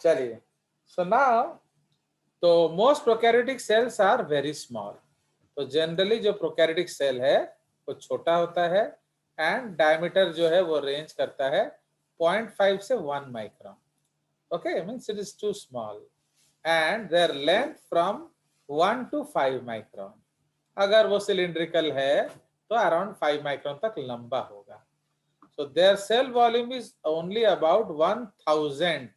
चलिए, so now तो most prokaryotic cells are very small. तो जनरली जो प्रोकैरियोटिक सेल है वो छोटा होता है एंड डायमीटर जो है वो रेंज करता है 0.5 से 1 micron. Okay, means it is too small and their length from 1 to 5 micron. अगर वो सिलिंड्रिकल है तो अराउंड 5 माइक्रोन तक लंबा होगा। So their cell volume is only about 1,000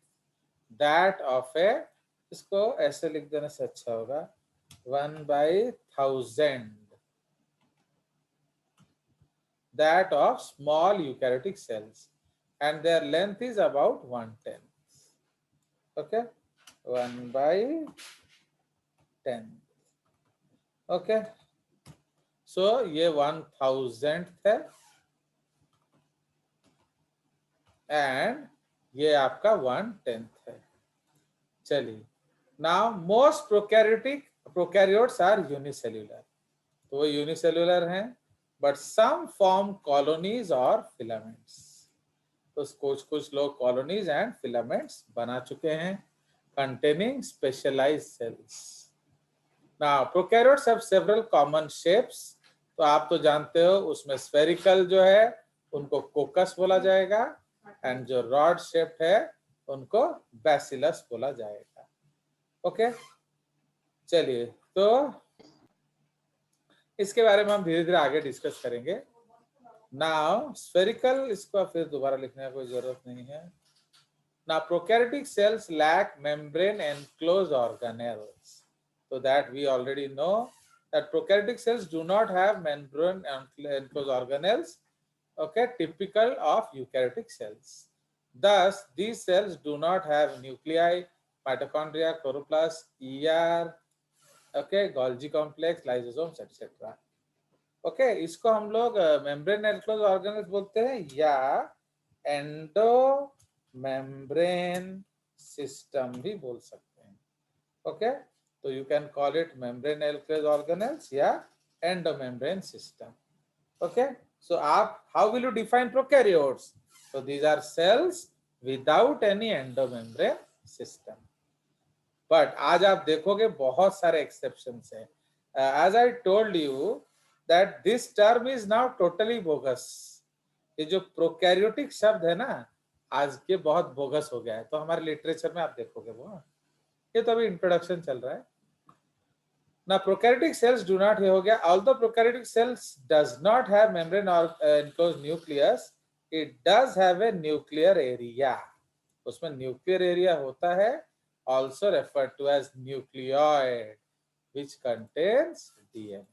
that of a, इसको ऐसे लिख देने से अच्छा होगा 1/1000 that of small eukaryotic cells and their length is about 1/10. Okay, 1/10. Okay, so ये 1,000 है एंड ये आपका 1/10 है। चलिए, now most prokaryotes are unicellular. तो वो यूनिसेल्यूलर हैं बट सम फॉर्म कॉलोनीज और फिलामेंट्स। तो कुछ कुछ लोग कॉलोनीज एंड फिलामेंट्स बना चुके हैं containing specialised cells. Now prokaryotes have several common shapes. तो आप तो जानते हो उसमें स्फेरिकल जो है उनको कोकस बोला जाएगा एंड जो रॉड शेप्ड है उनको बैसिलस बोला जाएगा। ओके, चलिए, तो इसके बारे में हम धीरे धीरे आगे डिस्कस करेंगे। नाउ स्फेरिकल, इसको फिर दोबारा लिखने की कोई जरूरत नहीं है। Now prokaryotic cells lack membrane enclosed organelles, so that we already know that prokaryotic cells do not have membrane enclosed organelles, okay, typical of eukaryotic cells. Thus, these cells do not have nuclei, mitochondria, chloroplast, ER, okay, Golgi complex, lysosomes, etc. Okay, इसको हम लोग membrane enclosed organelles बोलते हैं या endo membrane system भी बोल सकते हैं। ओके, तो you can call it membrane enclosed organelles या endomembrane system. Okay, so how will you define prokaryotes? So these are cells without any endomembrane system. But आज आप देखोगे बहुत सारे exceptions हैं. As I told you that this term is now totally bogus. ये जो prokaryotic शब्द है ना आज के बहुत बोगस हो गया है। तो हमारे लिटरेचर में आप देखोगे वो, ये तो अभी इंट्रोडक्शन चल रहा है। Now prokaryotic cells do not, ये हो गया, although prokaryotic cells does not have membrane or enclosed nucleus, it does have a nuclear area. उसमें nuclear area होता है, also referred to as nucleoid, which contains DNA.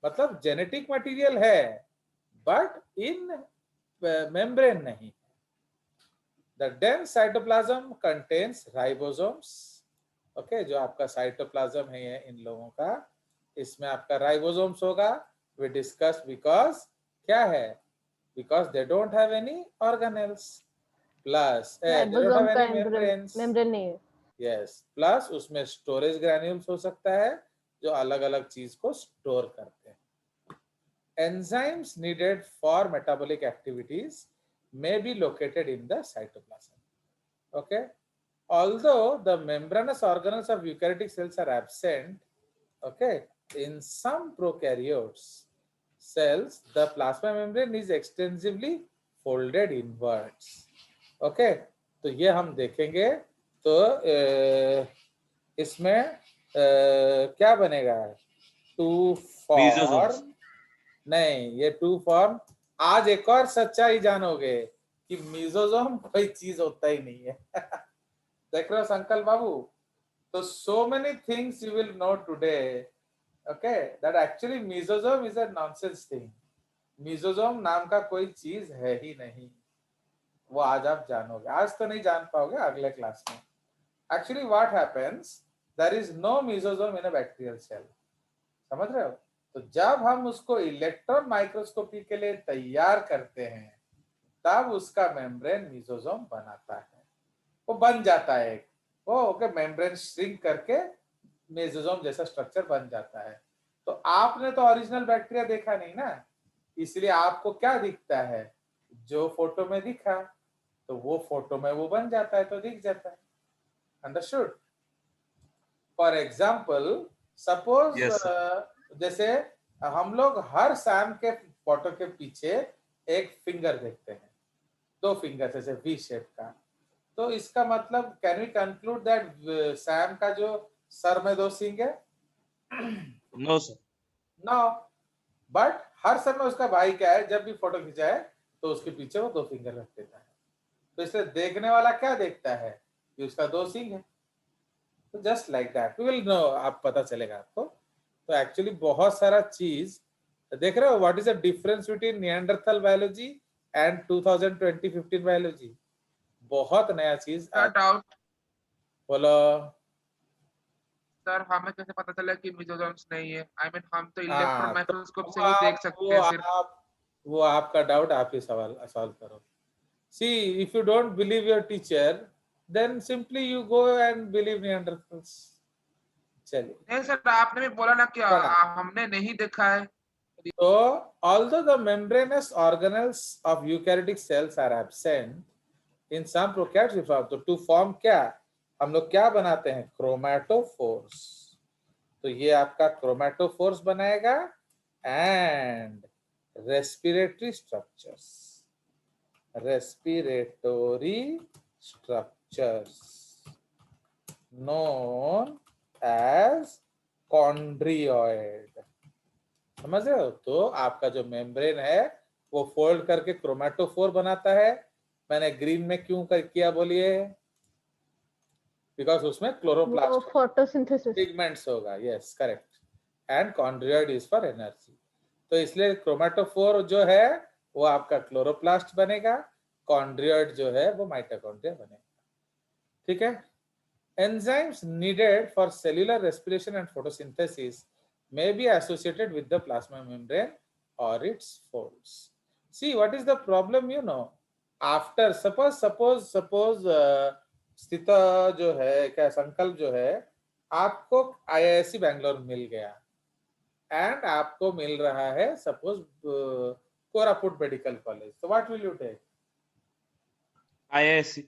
मतलब genetic material है but in membrane नहीं। The dense cytoplasm contains ribosomes. Okay, जो आपका cytoplasm है इन लोगों का, इसमें आपका राइबोसोम्स होगा। वी डिस्कस बिकॉज क्या है, because they don't have any organelles plus they don't have any membranes, membrane नहीं है। यस, प्लस उसमें स्टोरेज ग्रैन्यूल्स हो सकता है जो अलग अलग चीज को स्टोर करते हैं। Enzymes needed for metabolic activities may be located in the cytoplasm. Okay, although the membranous organelles of eukaryotic cells are absent, okay, in some prokaryotes cells the plasma membrane is extensively folded inwards. Okay, तो ये हम देखेंगे। तो इसमें क्या बनेगा, to form नहीं, ये टू फॉर्म। आज एक और सच्चाई जानोगे कि मीजोजोम कोई चीज होता ही नहीं है। देख रहे हो संकल्प बाबू, तो so many things you will know today, okay, that actually mesosome is a nonsense thing. Mesosome नाम का कोई चीज है ही नहीं, वो आज आप जानोगे। आज तो नहीं जान पाओगे, अगले क्लास में। Actually what happens, there is no mesosome in a bacterial cell, समझ रहे हो? तो जब हम उसको इलेक्ट्रॉन माइक्रोस्कोपी के लिए तैयार करते हैं तब उसका मेम्ब्रेन मीजोजोम बनाता है, वो बन जाता है एक, वो ओके, मेम्ब्रेन श्रिंक करके मेसोजोम जैसा स्ट्रक्चर बन जाता है। तो आपने तो ओरिजिनल बैक्टीरिया देखा नहीं ना, इसलिए आपको क्या दिखता है, जो फोटो में दिखा, तो वो फोटो में वो बन जाता है तो दिख जाता है। Understood? For example suppose Yes, sir. जैसे हम लोग हर सैम के फोटो के पीछे एक फिंगर देखते हैं, दो फिंगर जैसे वी शेप का, तो इसका मतलब can we conclude that Sam का जो सर में दो सींग है? No, sir. नो, बट हर समय उसका भाई क्या है, जब भी फोटो खिंचाए तो उसके पीछे वो दो फिंगर रख देता है, तो इसलिए देखने वाला क्या देखता है कि उसका दो सींग है। तो just like that we will know, आप पता चलेगा आपको। तो एक्चुअली बहुत सारा चीज देख रहे हो। What is the difference between Neanderthal biology and 2020-15 biology? बहुत नया चीज सर डाउट, बोलो। सर हमें कैसे पता चला कि मेसोजोम्स नहीं है? आई मीन हम तो इलेक्ट्रॉन हाँ, तो माइक्रोस्कोप से वो ही आप देख सकते वो हैं सिर्फ। आप वो आपका डाउट आप ही सवाल सॉल्व करो। See, if you don't believe your teacher, then simply you go and believe Neanderthals. चलिए, नहीं सर, आपने भी बोला ना कि पढ़ा। हमने नहीं देखा है। So, although the membranous organelles of eukaryotic cells are absent in some prokaryotes, तो to form क्या हम लोग क्या बनाते हैं? क्रोमैटोफोर्स। तो ये आपका क्रोमैटोफोर्स बनाएगा and respiratory structures, respiratory structures known as chondrioid। समझ रहे हो? तो आपका जो मेम्ब्रेन है वो फोल्ड करके क्रोमैटोफोर बनाता है। मैंने ग्रीन में क्यों किया बोलिए? बिकॉज उसमें वो क्लोरोप्लास्ट फोटोसिंथेसिस। पिगमेंट्स होगा। Yes, correct. And chondrioid is for energy. तो इसलिए क्रोमैटोफोर जो है वो आपका क्लोरोप्लास्ट बनेगा, कॉन्ड्रियोइड जो है वो माइटोकॉन्ड्रिया बनेगा। ठीक है। Enzymes needed for cellular respiration and photosynthesis may be associated with the plasma membrane or its folds. See, what is the problem? You know, after suppose स्थिता जो है, क्या संकल्प जो है, आपको आईआईएससी बैंगलोर मिल गया एंड आपको मिल रहा है सपोज कोरापुट मेडिकल कॉलेज, तो what will you take? IISc.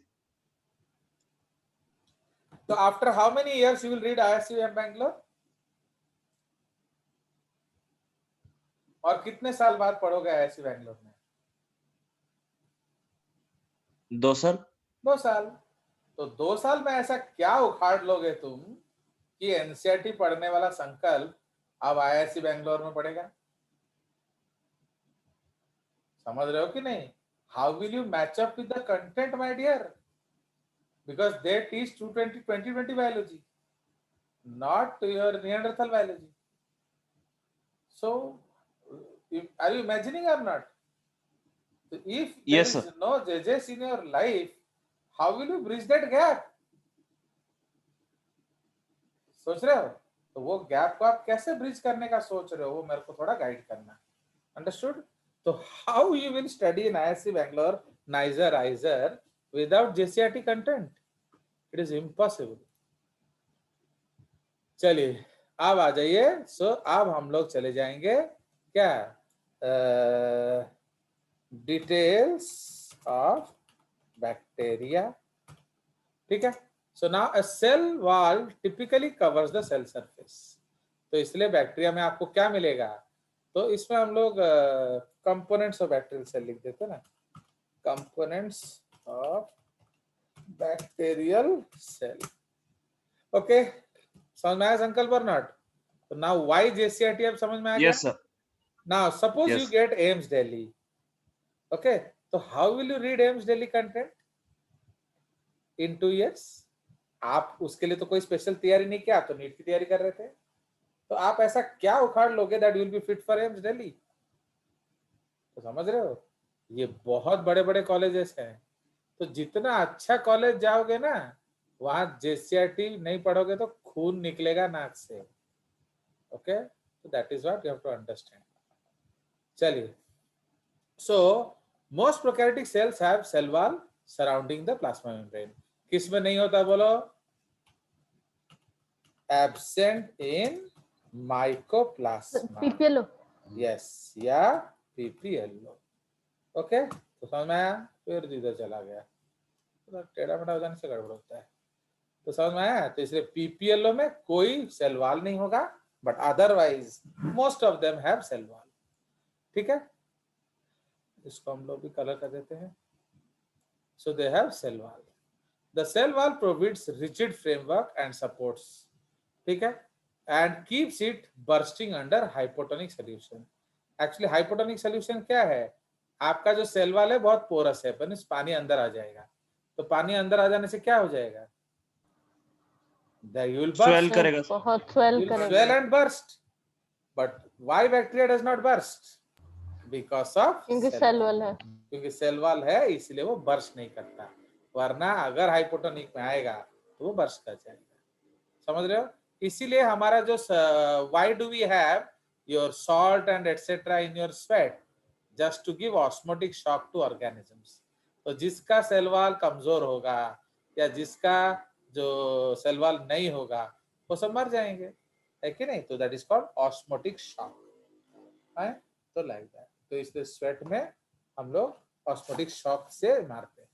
So after how many years you will read IISc Bangalore? और कितने साल बाद पढ़ोगे IISc बैंगलोर में? 2 साल. 2 साल। तो 2 साल में ऐसा क्या उखाड़ लोगे तुम कि एनसीईआरटी पढ़ने वाला संकल्प अब IISc बैंगलोर में पढ़ेगा? समझ रहे हो कि नहीं? How will you match up with the content my dear? Because they teach 2020 biology, not your Neanderthal biology. So, are you imagining or not? So if there Yes, is sir. no JJs in your life, how will you bridge that gap? सोच रहे हो? तो वो gap को आप कैसे bridge करने का सोच रहे हो, वो मेरे को थोड़ा गाइड करना। अंडरस्टूड? तो how you will study in IISc Bangalore niger आइजर without JCERT content? It is impossible. चलिए अब आ जाइए। सो अब हम लोग चले जाएंगे क्या, डिटेल्स ऑफ बैक्टीरिया। ठीक है। So now a cell wall typically covers the cell surface. तो इसलिए बैक्टीरिया में आपको क्या मिलेगा? तो इसमें हम लोग कंपोनेंट्स ऑफ बैक्टीरियल सेल लिख देते हैं ना, components of bacterial cell. Okay, समझ में आया संकल्प और नॉट? तो नाउ व्हाई जेसीईआरटी अब समझ में आ गया। Yes, sir. Now suppose you Yes. Get AIIMS Delhi, okay, तो how will you read AIIMS Delhi content in 2 years? आप उसके लिए तो कोई स्पेशल तैयारी नहीं किया, तो नीट की तैयारी कर रहे थे, तो आप ऐसा क्या उखाड़ लोगे that you will be fit for AIIMS Delhi? तो समझ रहे हो, ये बहुत बड़े बड़े कॉलेजेस हैं, तो जितना अच्छा कॉलेज जाओगे ना, वहां जेसीईआरटी नहीं पढ़ोगे तो खून निकलेगा नाक से। ओके, तो that is what you have to understand. चलिए, so most prokaryotic cells have cell wall surrounding the plasma membrane. किस में नहीं होता बोलो? Absent in mycoplasma. PPLO. Yes, yeah PPLO. Okay, तो समझ में आया? फिर इधर चला गया, टेढ़ा मेढ़ा हो जाने से गड़बड़ होता है। तो समझ में आया? तो इसलिए पीपीएलओ में कोई सेल वॉल नहीं होगा, but otherwise most of them have cell wall. ठीक है, इसको हम लोग भी कलर कर देते हैं। So they have cell wall. The cell wall provides rigid framework and supports, ठीक है, and keeps it bursting under hypotonic solution. Actually hypotonic solution क्या है? आपका जो सेल वॉल है बहुत पोरस है, पानी अंदर आ जाएगा। तो पानी अंदर आ जाने से क्या हो जाएगा? You will swell burst. करेगा सर। बहुत स्वेल You will करेगा। swell and burst. But why bacteria does not burst? Because of क्योंकि cell सेल wall. वॉल है। क्योंकि सेल वॉल है इसलिए वो बर्स्ट नहीं करता, वरना अगर हाइपोटोनिक में आएगा तो वो बर्स्ट कर जाएगा। समझ रहे हो? इसीलिए हमारा जो why do we have your salt and etc in your sweat? Just to give osmotic shock to organisms. तो जिसका सेल वॉल कमजोर होगा या जिसका जो सेल वॉल नहीं होगा वो सब मर जाएंगे, है कि नहीं? तो that is called osmotic shock, है? तो लाइक दैट। तो इसलिए स्वेट में हम लोग ऑस्मोटिक शॉक से मारते हैं।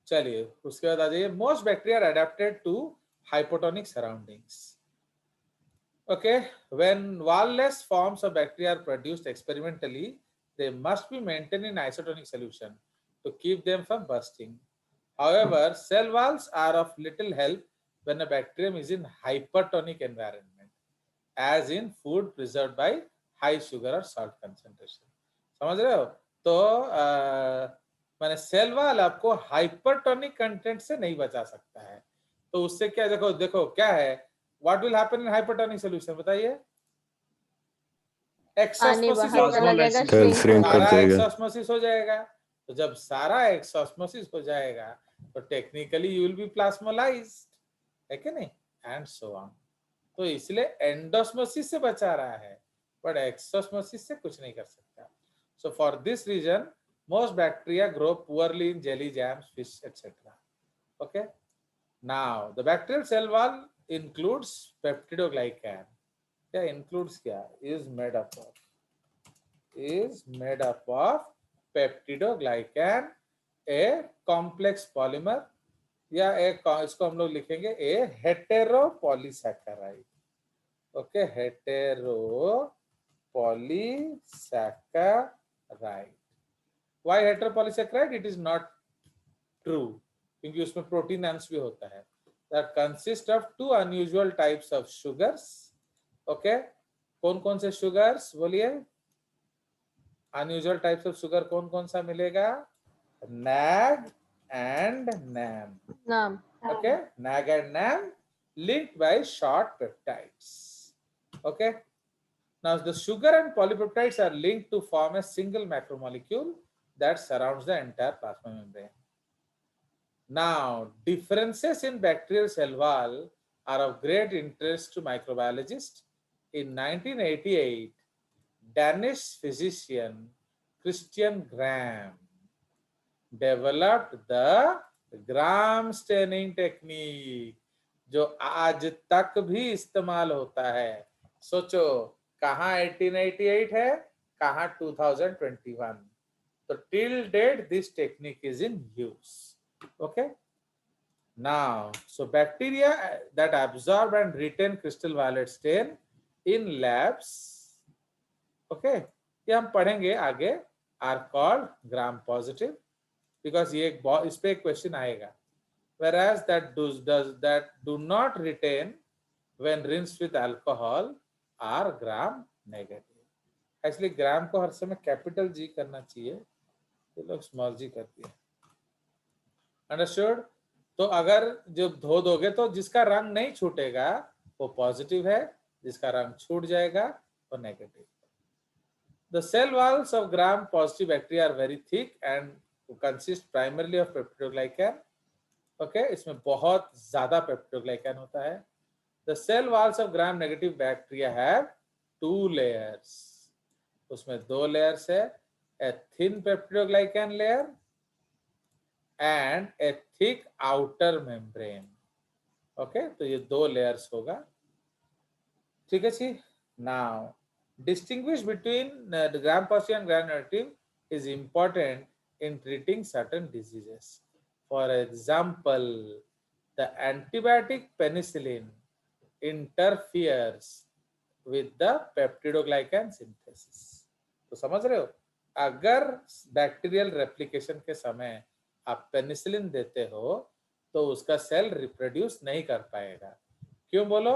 चलिए उसके बाद आ जाइए, most bacteria are adapted to hypotonic surroundings. Okay, when wall-less forms of bacteria are produced experimentally, they must be maintained in isotonic solution to keep them from bursting. However, cell walls are of little help when a bacterium is in hypertonic environment, as in food preserved by high sugar or salt concentration. समझ रहे हो? तो मैंने cell wall आपको hypertonic content से नहीं बचा सकता है। तो उससे क्या, देखो देखो क्या है, what will happen in hypertonic solution बताइए? पानी एक्सॉस्मोसिस बाहर होगा, चला जाएगा, Cell shrink shrink होगा। कर सारा जाएगा। एक्सॉस्मोसिस हो जाएगा। तो जब सारा एक्सॉस्मोसिस हो जाएगा तो technically you will be plasmolysed, है कि नहीं? And so on. तो इसलिए एंडोस्मोसिस से बचा रहा है, बट एक्सोस्मोसिस से कुछ नहीं कर सकता। So for this reason most bacteria grow poorly in jelly, jams, fish etcetera. Okay, now the bacterial cell wall includes peptidoglycan. क्या includes? क्या is made up of? Is made up of peptidoglycan, a complex polymer, या इसको हम लोग लिखेंगे a heteropolysaccharide. Okay, heteropolysaccharide. Why heteropolysaccharide? It is not true, क्योंकि उसमें protein अंश भी होता है। That consist of two unusual types of sugars. Okay, कौन कौन से sugars बोलिए? Unusual types of sugar कौन कौन सा मिलेगा? NAG and NAM. नाम। Okay, NAG and NAM linked by short peptides. Okay, now the sugar and polypeptides are linked to form a single macromolecule that surrounds the entire plasma membrane. Now, differences in bacterial cell wall are of great interest to microbiologists. In 1988, Danish physician Christian Gram developed the Gram staining technique, जो आज तक भी इस्तेमाल होता है। सोचो कहाँ 1888 है, कहाँ 2021। तो till date this technique is in use. Okay, now so bacteria that absorb and retain crystal violet stain in labs, okay, ये हम पढ़ेंगे आगे, are called gram positive, because ये इस पे एक क्वेश्चन आएगा। whereas that do not retain when rinsed with alcohol are gram negative. Actually gram को हर समय कैपिटल जी करना चाहिए, ये लोग स्मॉल जी करती है। अंडरस्टूड? तो अगर जब धो दोगे तो जिसका रंग नहीं छूटेगा वो पॉजिटिव है, जिसका रंग छूट जाएगा वो negative. The cell walls of gram positive bacteria are very thick and consist primarily of peptidoglycan. Okay, इसमें बहुत ज्यादा peptidoglycan होता है। The cell walls of gram negative bacteria have two layers. उसमें दो layers है, a thin peptidoglycan layer and a thick outer membrane. Okay, तो ये दो layers होगा। ठीक है जी। Now, distinguish between the gram positive and gram negative is important in treating certain diseases. For example, the antibiotic penicillin interferes with the peptidoglycan synthesis. तो समझ रहे हो, अगर बैक्टीरियल रेप्लिकेशन के समय आप पेनिसिलिन देते हो तो उसका सेल रिप्रोड्यूस नहीं कर पाएगा। क्यों बोलो?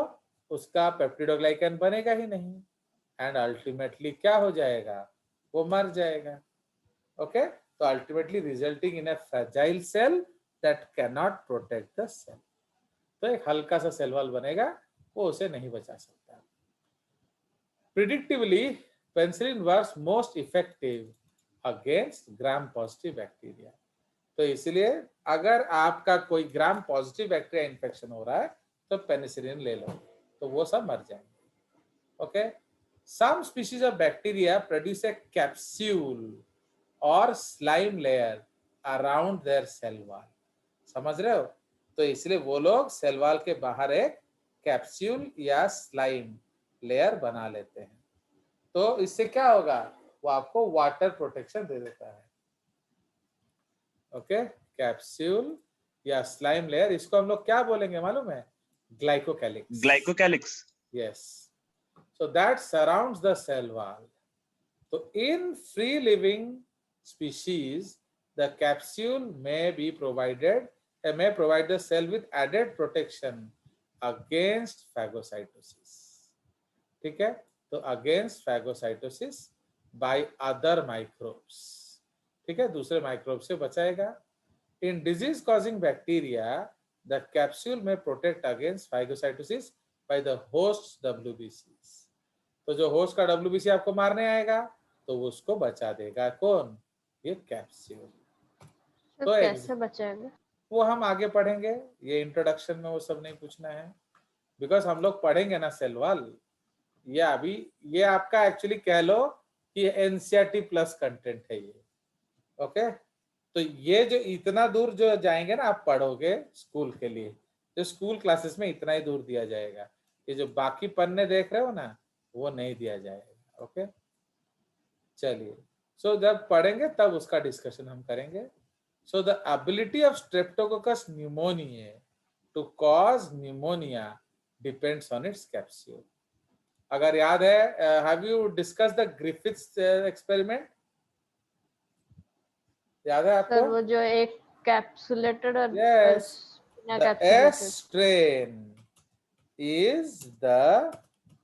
उसका पेप्टिडोग्लाइकन बनेगा ही नहीं एंड अल्टीमेटली क्या हो जाएगा? वो मर जाएगा। ओके, तो ultimately resulting in a fragile cell that can not protect the cell. तो एक हल्का सा सेल वॉल बनेगा, वो उसे नहीं बचा सकता। Predictively penicillin works most effective against gram positive bacteria. तो इसलिए अगर आपका कोई ग्राम पॉजिटिव बैक्टीरिया इन्फेक्शन हो रहा है तो पेनिसिलिन ले लो, तो वो सब मर जाएंगे। Okay, some species of bacteria produce a capsule और slime layer around their cell wall. समझ रहे हो? तो इसलिए वो लोग सेल वॉल के बाहर एक कैप्सूल या स्लाइम लेयर बना लेते हैं। तो इससे क्या होगा? वो आपको वाटर प्रोटेक्शन दे देता है। ओके, कैप्सूल या स्लाइम लेयर, इसको हम लोग क्या बोलेंगे मालूम है? Glycocalyx. Glycocalyx. Yes. So that surrounds the cell wall. So in free living species, the capsule may provide the cell with added protection against phagocytosis. ठीक है? तो against phagocytosis by other microbes. ठीक है, दूसरे माइक्रोब से बचाएगा। In disease causing bacteria, the capsule may protect against phagocytosis by the host's WBCs. तो जो होस्ट का WBC आपको मारने आएगा तो वो उसको बचा देगा। कौन? ये कैप्सूल। तो कैसे बचाएगा? वो हम आगे पढ़ेंगे, ये इंट्रोडक्शन में वो सब नहीं पूछना है, बिकॉज हम लोग पढ़ेंगे ना सेल वॉल। ये अभी ये आपका एक्चुअली कह लो कि एनसीईआरटी प्लस कंटेंट है ये। ओके, तो ये जो इतना दूर जो जाएंगे ना आप पढ़ोगे स्कूल के लिए, जो स्कूल क्लासेस में इतना ही दूर दिया जाएगा। ये जो बाकी पन्ने देख रहे हो ना, वो नहीं दिया जाएगा। ओके, चलिए, सो जब पढ़ेंगे तब उसका डिस्कशन हम करेंगे। So the ability of Streptococcus pneumoniae to cause pneumonia depends on its capsule. अगर याद है, have you discuss the Griffith's experiment? याद है आपको? सर वो जो एक कैप्सुलेटेड और Yes, बिना the capsulated. S strain is the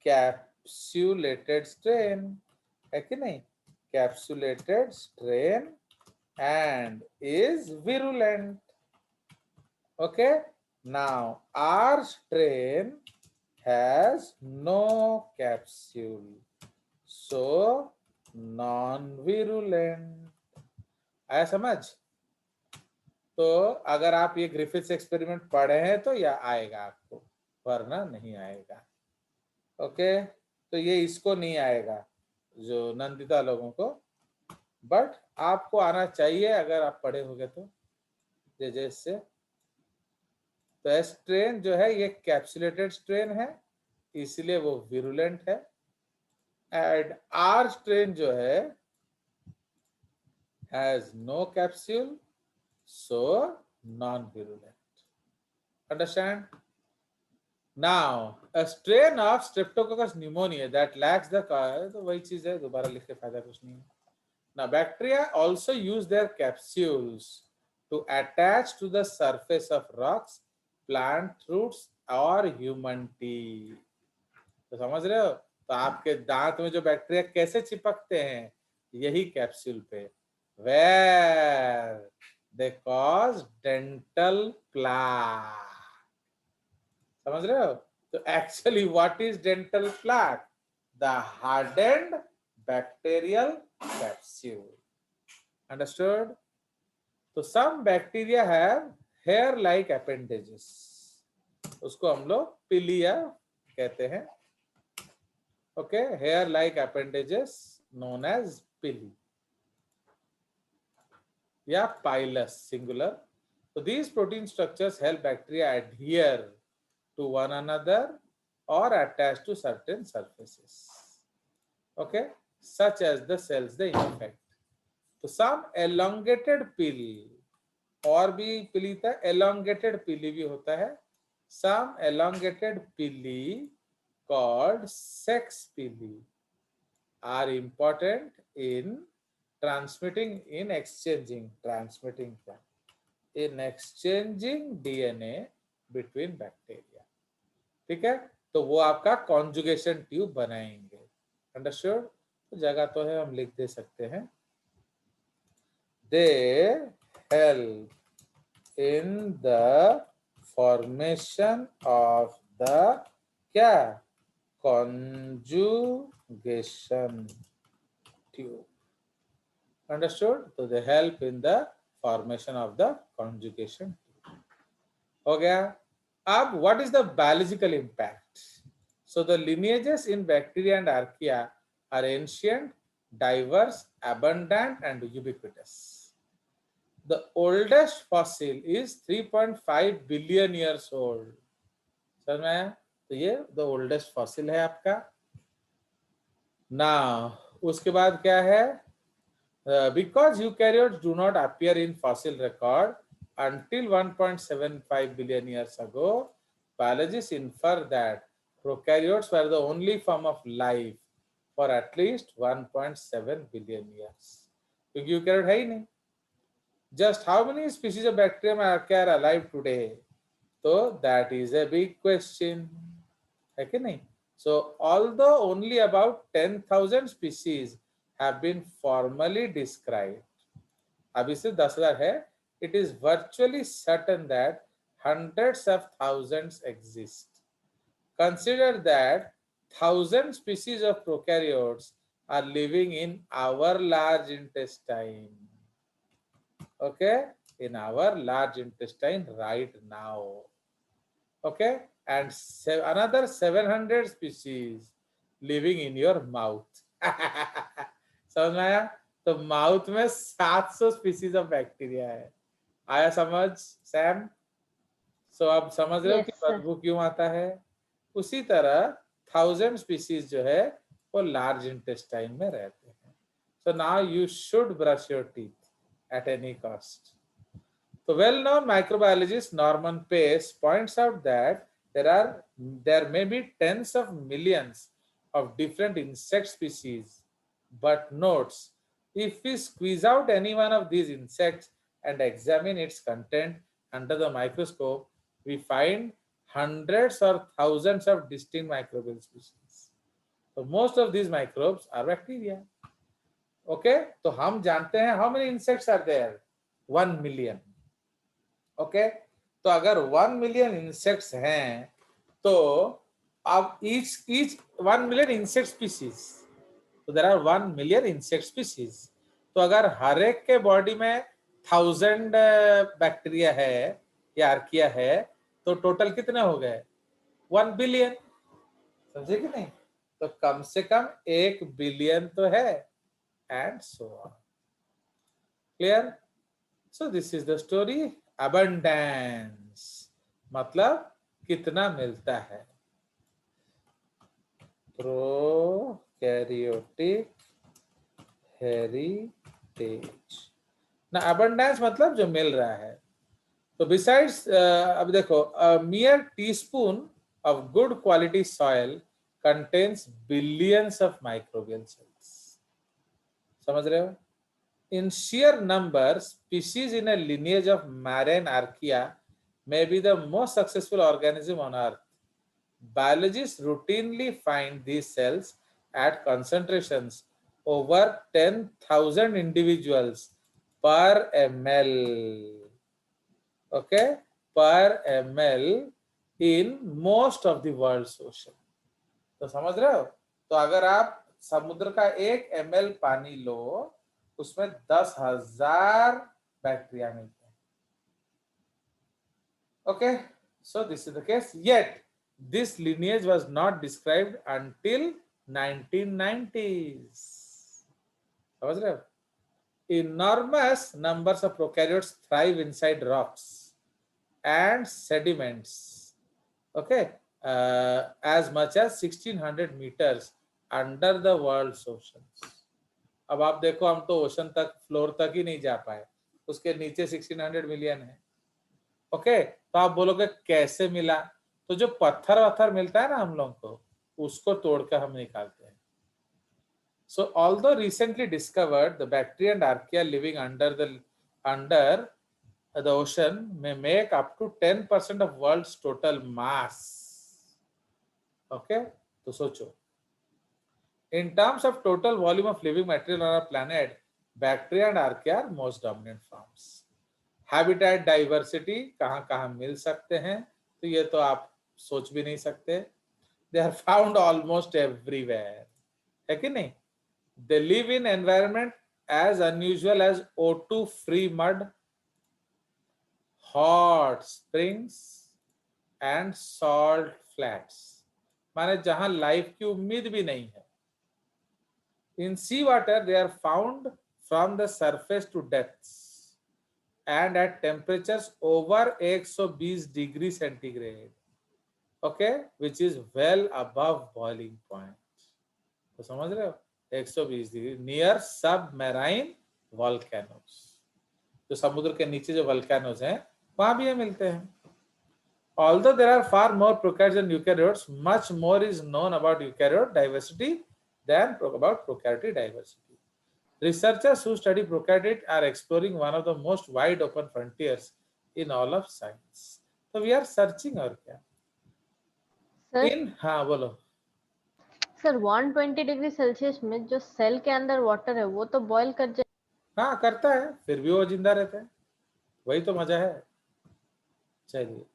capsulated strain, है कि नहीं? Capsulated strain and is virulent. Okay, now R strain has no capsule, so non-virulent. आया समझ? तो अगर आप ये ग्रिफिथ्स एक्सपेरिमेंट पढ़े हैं तो यह आएगा आपको, वरना नहीं आएगा। ओके, तो ये इसको नहीं आएगा जो नंदिता लोगों को, बट आपको आना चाहिए अगर आप पढ़े होंगे तो। जैसे तो स्ट्रेन जो है ये कैप्सुलेटेड स्ट्रेन है, इसलिए वो विरुलेंट है। एंड आर स्ट्रेन जो है has no capsule, so non-virulent. Understand? Now, a strain of Streptococcus pneumoniae that lacks the तो वही चीज है, दोबारा लिख के फायदा कुछ नहीं है। Now, bacteria also use their capsules to attach to the surface of rocks, plant roots or human tea. तो समझ रहे हो? तो आपके दांत में जो बैक्टीरिया कैसे चिपकते हैं? यही कैप्सूल पे। Where they cause dental plaque. समझ रहे हो? तो actually what is dental plaque? The hardened bacterial capsule. Understood? तो some bacteria have hair-like appendages. उसको हम लोग पिलिया कहते हैं। Okay, hair-like appendages known as pili. या pilus singular. So these protein structures help bacteria adhere to one another or attach to certain surfaces. Okay, such as the cells they infect. So some elongated pill और भी pili था, elongated pili भी होता है. Some elongated pili called sex pili are important in transmitting in exchanging DNA between bacteria. ठीक है, तो वो आपका कॉन्जुगेशन ट्यूब बनाएंगे. अंडरस्टूड? तो जगह तो है, हम लिख दे सकते हैं. They help in the formation of the क्या conjugation tube. Understood? So they help in the formation of the conjugation tube. हो गया. अब what is the biological impact? So the lineages in bacteria and archaea are ancient, diverse, abundant, and ubiquitous. The oldest fossil is 3.5 billion years old. समझ में आया? तो ये the oldest fossil है आपका. Now उसके बाद क्या है? Because eukaryotes do not appear in fossil record until 1.75 billion years ago, biologists infer that prokaryotes were the only form of life for at least 1.7 billion years. क्योंकि eukaryote है ही नहीं. Just how many species of bacterium and archaea are alive today? So that is a big question. है कि नहीं? So although only about 10,000 species have been formally described, अभी से 10,000 है, it is virtually certain that hundreds of thousands exist. Consider that 1,000 species of prokaryotes are living in our large intestine. Okay, in our large intestine right now. Okay, and another 700 species living in your mouth. समझ में आया? तो mouth में 700 species of bacteria है. आया समझ Sam? सो अब समझ रहे हो कि बदबू क्यों आता है? उसी तरह 1,000 स्पीसीज जो है वो लार्ज इंटेस्टाइन में रहते हैं. So now you should brush your teeth at any cost. The well-known microbiologist Norman Pace points out that there may be tens of millions of different insect species, but notes, if we squeeze out any one of these insects and examine its content under the microscope, we find hundreds or thousands of distinct microbial species. So most of these microbes are bacteria. Okay, तो हम जानते हैं how many insects are there? 1 million. Okay, तो अगर 1 million insects हैं तो अब each 1 million insect species, तो there are 1 million insect species. तो अगर हर एक के बॉडी में 1000 बैक्टीरिया है या आर्किया है तो टोटल कितने हो गए? 1 बिलियन. समझे कि नहीं? तो कम से कम 1 बिलियन तो है. And so on. Clear? So this is the story. Abundance मतलब कितना मिलता है. Prokaryotic heritage. ना abundance मतलब जो मिल रहा है. तो besides अब देखो, a mere teaspoon of good quality soil contains billions of microbial cells. समझ रहे हो? In sheer number, species in a lineage of marine archaea may be the most successful organism on Earth. Biologists routinely find these cells at concentrations over 10,000 individuals per ml. Okay, per ml in most of the world's ocean. तो समझ रहे हो? तो अगर आप समुद्र का 1 ml पानी लो, उसमें 10,000 बैक्टीरिया मिलते हैं. Okay, so this is the case. Yet this lineage was not described until 1990s. समझ रहे हो? Enormous numbers of prokaryotes thrive inside rocks and sediments. Okay, as much as 1600 meters under the world's oceans. अब आप देखो, हम तो ocean तक, floor तक ही नहीं जा पाए, उसके नीचे 1600 मिलियन है। ओके, तो आप बोलोगे कैसे मिला? तो जो पत्थर वत्थर मिलता है ना हम लोगों को, उसको तोड़कर हम निकालते हैं। So although recently discovered, the bacteria and archaea living under the ocean may make up to 10% of world's total mass. Okay, तो सोचो, in terms of total volume of living material on our planet, bacteria and archaea are most dominant forms. Habitat diversity कहाँ कहाँ मिल सकते हैं, तो ये तो आप सोच भी नहीं सकते। They are found almost everywhere, है कि नहीं? They live in environment as unusual as O2 free mud, hot springs and salt flats, माने जहां लाइफ की उम्मीद भी नहीं है। In sea water they are found from the surface to depths and at temperatures over 120 degree centigrade, okay, which is well above boiling point। तो समझ रहे हो, 120 डिग्री नियर सबमरीन वॉल्केनोस, जो समुद्र के नीचे जो वॉल्केनोस हैं वहां भी ये मिलते हैं। Although there are far more prokaryotes than eukaryotes, much more is known about eukaryote diversity than about prokaryotic diversity. Researchers who study prokaryote are exploring one of the most wide open frontiers in all of science. So we are searching और क्या sir इन, हाँ बोलो। Sir 120 degree Celsius में जो cell के अंदर water है वो तो बॉईल कर जाए। हाँ करता है, फिर भी वो जिंदा रहता है, वही तो मजा है। चलिए,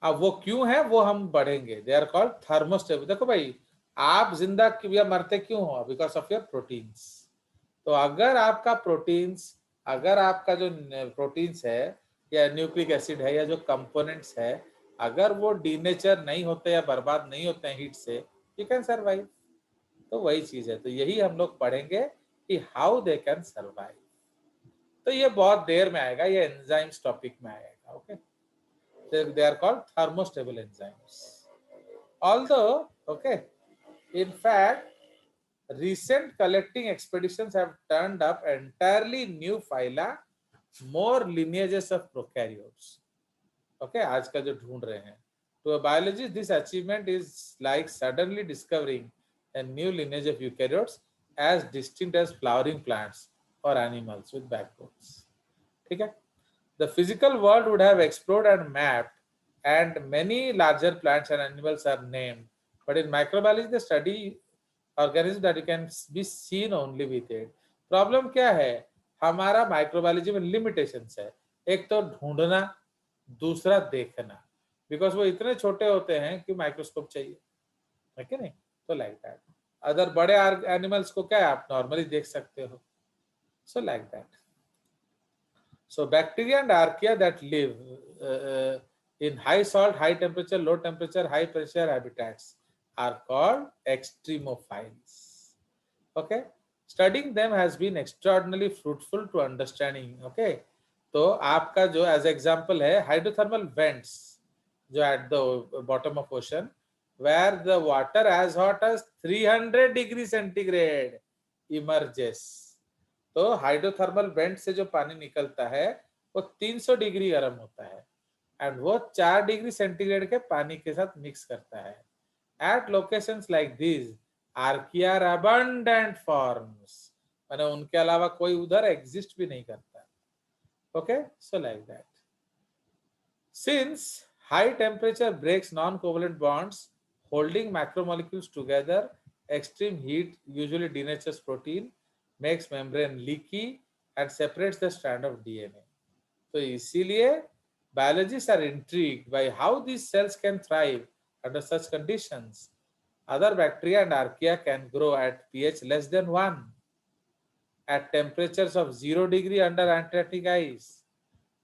अब वो क्यों है वो हम बढ़ेंगे। They are called thermostable. देखो भाई, आप जिंदा या मरते क्यों हो? Because of your proteins. तो अगर आपका प्रोटीन्स, अगर आपका जो प्रोटीन्स है या न्यूक्लिक एसिड है या जो कंपोनेंट्स है, अगर वो डीनेचर नहीं होते या बर्बाद नहीं होते हैं हीट से, यू कैन सर्वाइव। तो वही चीज है, तो यही हम लोग पढ़ेंगे कि हाउ दे कैन सर्वाइव। तो ये बहुत देर में आएगा, ये एंजाइम्स टॉपिक में आएगा। Okay, they are called thermostable enzymes. Although, okay, in fact, recent collecting expeditions have turned up entirely new phyla, more lineages of prokaryotes. Okay, आज का जो ढूंढ रहे हैं, to a biologist this achievement is like suddenly discovering a new lineage of eukaryotes as distinct as flowering plants or animals with backbones. ठीक है, the physical world would have explored and mapped, and many larger plants and animals are named. But in microbiology, they study organisms that you can be seen only with it. Problem क्या है, हमारा microbiology में limitations है। एक तो ढूंढना, दूसरा देखना, बिकॉज वो इतने छोटे होते हैं कि माइक्रोस्कोप चाहिए, है कि नहीं? तो लाइक दैट। अदर बड़े एनिमल्स को क्या है, आप नॉर्मली देख सकते हो। सो like that. So bacteria and archaea that live in high salt, high temperature, low temperature, high pressure habitats are called extremophiles. Okay, studying them has been extraordinarily fruitful to understanding. Okay, तो आपका जो as example है hydrothermal vents जो at the bottom of ocean where the water as hot as 300 degree centigrade emerges. तो hydrothermal vent से जो पानी निकलता है वो 300 डिग्री गर्म होता है एंड वो 4 डिग्री सेंटीग्रेड के पानी के साथ मिक्स करता है। At locations like this archaea are abundant forms, माने उनके अलावा कोई उधर एग्जिस्ट भी नहीं करता। Okay, so like that. Since high temperature breaks non covalent bonds holding macromolecules together, extreme heat usually denatures protein, makes membrane leaky and separates the strand of DNA. तो इसीलिए biologists are intrigued by how these cells can thrive under such conditions. Other bacteria and archaea can grow at pH less than 1, at temperatures of 0 degree under Antarctic ice,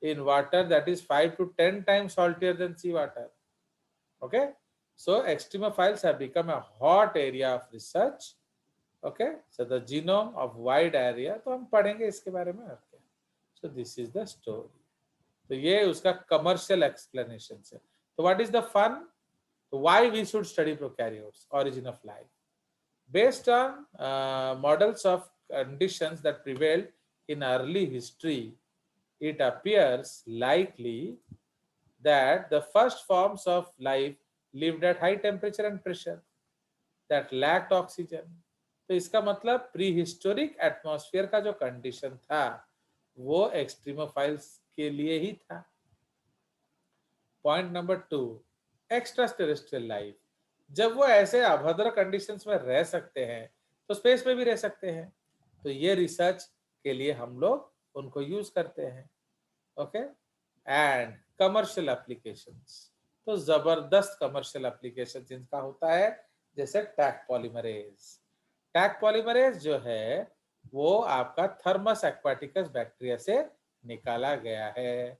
in water that is 5 to 10 times saltier than seawater. Okay, so extremophiles have become a hot area of research. Okay, so the genome of wide area, तो हम पढ़ेंगे इसके बारे में। okay, so this is the story. तो ये उसका commercial explanation है। तो what is the fun? Why we should study prokaryotes, origin of life, based on models of conditions that prevailed in early history. it appears likely that the first forms of life lived at high temperature and pressure that lacked oxygen. तो इसका मतलब pre historic atmosphere का जो condition था वो extremophiles के लिए ही था. Point number 2, extra terrestrial life. जब वो ऐसे अभद्र कंडीशंस में रह सकते हैं तो स्पेस में भी रह सकते हैं. तो ये रिसर्च के लिए हम लोग उनको यूज करते हैं. ओके. एंड कमर्शियल एप्लीकेशंस, तो जबरदस्त कमर्शियल एप्लीकेशन जिनका होता है, जैसे टैग पॉलीमरेज. टैग पॉलीमरेज जो है वो आपका थर्मस एक्वाटिकस बैक्टीरिया से निकाला गया है,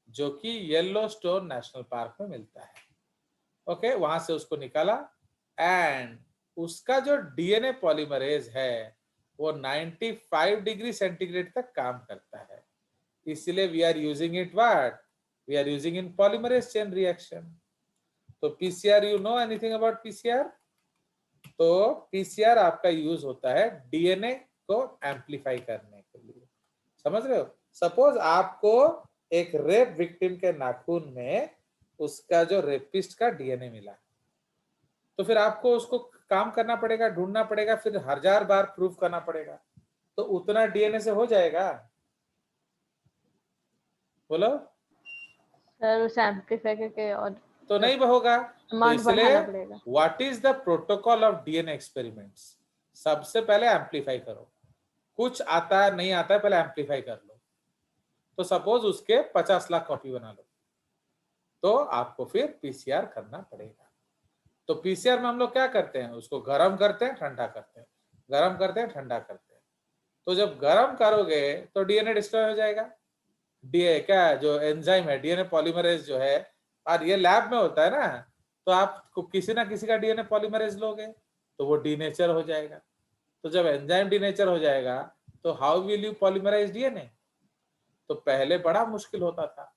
जो कि येलोस्टोन नेशनल पार्क में मिलता है. ओके, वहां से उसको निकाला एंड उसका जो डीएनए पॉलीमरेज है वो 95 डिग्री सेंटीग्रेड तक काम करता है. इसलिए we are using it what, we are using in polymerase chain reaction. तो PCR, you know anything about PCR? तो पीसीआर आपका यूज होता है डीएनए को एम्पलीफाई करने के लिए. समझ रहे हो? सपोज आपको एक रेप विक्टिम के नाखून में उसका जो रेपिस्ट का डीएनए मिला, तो फिर आपको उसको काम करना पड़ेगा, ढूंढना पड़ेगा, फिर 1000 बार प्रूफ करना पड़ेगा. तो उतना डीएनए से हो जाएगा? बोलो. सर उसे एम्पलीफाई करके और तो नहीं होगा. तो अमाउंट इसलिए बढ़ाना पड़ेगा. What is the protocol of DNA experiments? सबसे पहले एम्पलीफाई करो. कुछ आता है नहीं आता है, पहले एम्पलीफाई कर लो. तो सपोज उसके 50 लाख कॉपी बना लो, तो आपको फिर पीसीआर करना पड़ेगा. तो पीसीआर में हम लोग क्या करते हैं, उसको गर्म करते हैं, ठंडा करते हैं, गर्म करते हैं, ठंडा करते हैं. तो जब गर्म करोगे तो डीएनए डिस्ट्रॉय हो जाएगा. डीए क्या जो एंजाइम है, डीएनए पॉलीमरेज जो है, और ये लैब में होता है ना, तो आप किसी ना किसी का डीएनए पॉलीमरेज लोगे तो वो डीनेचर हो जाएगा. तो जब एंजाइम डीनेचर हो जाएगा तो how will you polymerise DNA? तो पहले बड़ा मुश्किल होता था,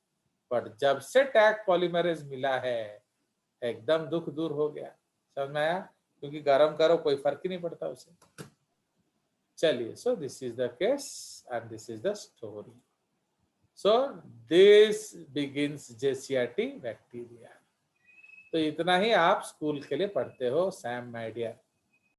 बट जब से टैग पॉलीमरेज मिला है एकदम दुख दूर हो गया. समझ में आया? क्योंकि गरम करो कोई फर्क ही नहीं पड़ता उसे. चलिए, so this is the case and this is the story. So this begins JCRT bacteria. तो इतना ही आप स्कूल के लिए पढ़ते हो, सैम माय डियर.